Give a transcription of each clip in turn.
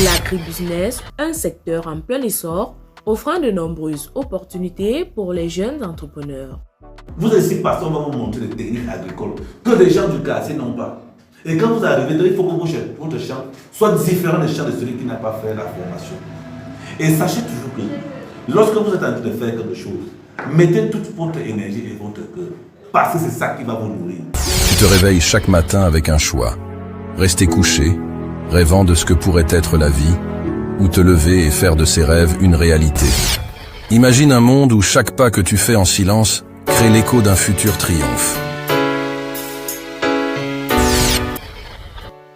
L'agribusiness, un secteur en plein essor, offrant de nombreuses opportunités pour les jeunes entrepreneurs. Vous êtes ici parce qu'on va vous montrer les techniques agricoles que les gens du quartier n'ont pas. Et quand vous arrivez, il faut que votre champ soit différent des champs de celui qui n'a pas fait la formation. Et sachez toujours que lorsque vous êtes en train de faire quelque chose, mettez toute votre énergie et votre cœur. Parce que c'est ça qui va vous nourrir. Tu te réveilles chaque matin avec un choix. Rester couché, rêvant de ce que pourrait être la vie, ou te lever et faire de ses rêves une réalité. Imagine un monde où chaque pas que tu fais en silence crée l'écho d'un futur triomphe.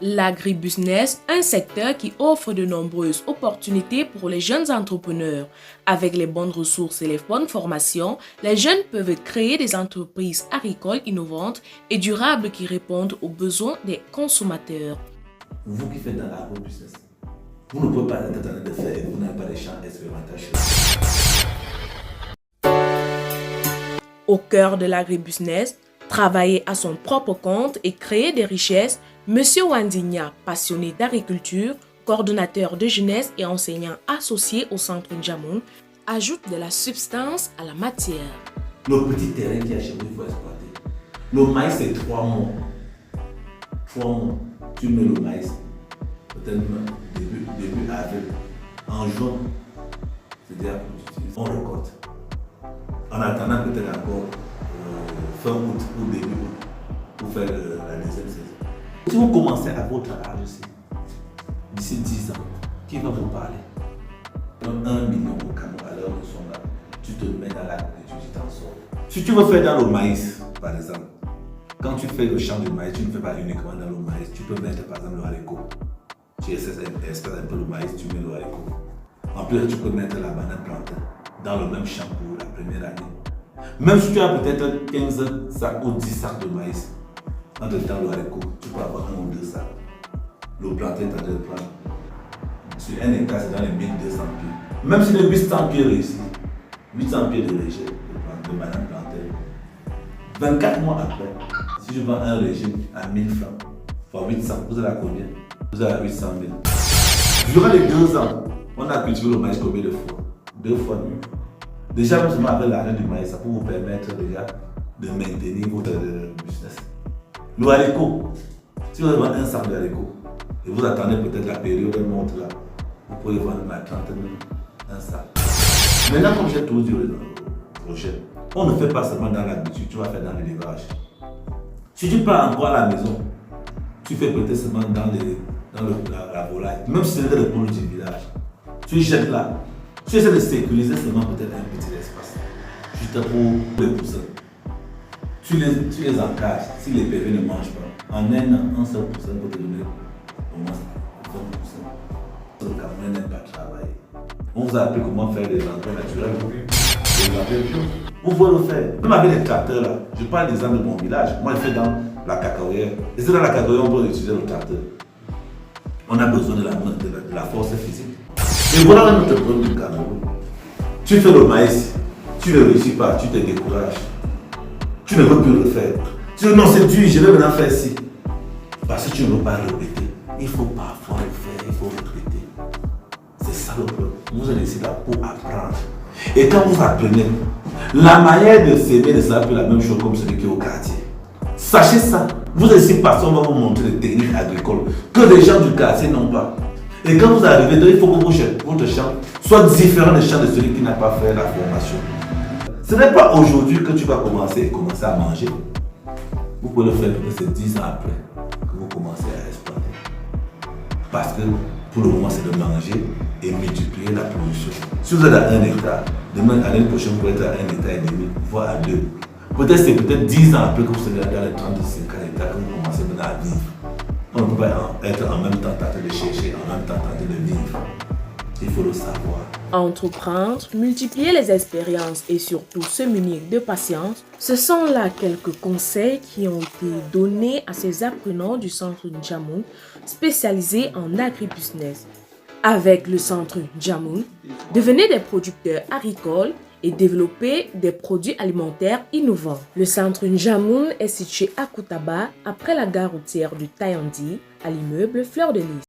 L'agribusiness, un secteur qui offre de nombreuses opportunités pour les jeunes entrepreneurs. Avec les bonnes ressources et les bonnes formations, les jeunes peuvent créer des entreprises agricoles innovantes et durables qui répondent aux besoins des consommateurs. Vous qui faites dans l'agrobusiness, vous ne pouvez pas être en train de faire et vous n'avez pas de champs expérimentation. Au cœur de l'agribusiness, travailler à son propre compte et créer des richesses, Monsieur Wandigna, passionné d'agriculture, coordonnateur de jeunesse et enseignant associé au centre Njamoun, ajoute de la substance à la matière. Le petit terrain qui est chez vous, il faut exploiter. Le maïs, c'est 3 mois. 3 mois. Tu mets le maïs, peut-être début avril, en juin, c'est-à-dire on récolte. En attendant peut-être encore fin août ou début août pour faire la deuxième saison. Si vous commencez à votre âge aussi, d'ici 10 ans, qui va vous parler? 1 million au Cameroun, à l'heure où nous sommes là, tu te mets dans l'agriculture, tu t'en sors. Si tu veux faire dans le maïs, par exemple, quand tu fais le champ de maïs, tu ne fais pas uniquement dans le maïs, tu peux mettre par exemple le haricot. Tu espèces un peu le maïs, tu mets le haricot. En plus, tu peux mettre la banane plantain dans le même champ pour la première année. Même si tu as peut-être 15 sacs ou 10 sacs de maïs, en te temps le haricot, tu peux avoir 1 ou 2 sacs. Le plantain, tu as de prendre. Sur 1 hectare, c'est dans les 1200 pieds. Même si les 800 pieds réussissent, 800 pieds de régime de banane plantain, 24 mois après, si je vends un régime à 1000 francs, fois 800, vous allez à combien? Vous allez à 800 000. Durant les 2 ans, on a cultivé le maïs combien de fois? 2 fois mieux. Déjà, même seulement avec l'argent du maïs, ça peut vous permettre déjà de maintenir votre business. Le haricot, si vous avez vendu un sac de haricot et vous attendez peut-être la période de monte là, vous pouvez vendre à 30 000 un sac. Maintenant, comme j'ai toujours dit au projet, on ne fait pas seulement dans l'habitude, tu vas faire dans l'élevage. Si tu pars encore à la maison, tu fais peut-être seulement dans la volaille, même si c'est le poules du village. Tu jettes là, tu essaies de sécuriser seulement peut-être un petit espace, juste pour les poussins. Tu les encages, si les PV ne mangent pas, en un an, un seul poussin peut te donner au moins 20%. Le Cameroun n'aime pas travailler. On vous a appris comment faire des engrais naturels. Vous pouvez le faire. Même avec les tracteurs là, je parle des exemples de mon village. Moi, je fais dans la cacaoyère. Et c'est dans la cacaoyère on peut utiliser le tracteur. On a besoin de la force physique. Et voilà notre problème du Cameroun. Tu fais le maïs, tu ne réussis pas, tu te décourages. Tu ne veux plus le faire. Tu dis non, c'est dur, je vais maintenant faire ci. Parce que tu ne veux pas répéter. Il faut parfois le faire, il faut répéter. C'est ça le problème. Vous êtes ici là pour apprendre. Et quand vous apprenez, la manière de s'aimer ne sera plus la même chose comme celui qui est au quartier. Sachez ça. Vous êtes ici parce qu'on va vous montrer des techniques agricoles que les gens du quartier n'ont pas. Et quand vous arrivez, il faut que votre champ soit différent des champs de celui qui n'a pas fait la formation. Ce n'est pas aujourd'hui que tu vas commencer à manger. Vous pouvez le faire peut-être 10 ans après que vous commencez à exploiter. Parce que pour le moment, c'est de manger et multiplier la production. Si vous êtes à 1 hectare, demain, l'année prochaine, vous pouvez être à 1 hectare et demi, voire à 2. Peut-être c'est peut-être 10 ans après que vous serez dans les 30 50 hectares que vous commencez maintenant à vivre. On ne peut pas être en même temps tenté de chercher, en même temps tenté de vivre. Il faut le savoir. Entreprendre, multiplier les expériences et surtout se munir de patience, ce sont là quelques conseils qui ont été donnés à ces apprenants du centre Njamoun spécialisé en agribusiness. Avec le centre Njamoun, devenez des producteurs agricoles et développez des produits alimentaires innovants. Le centre Njamoun est situé à Koutaba, après la gare routière du Tayandi, à l'immeuble Fleur de Lys.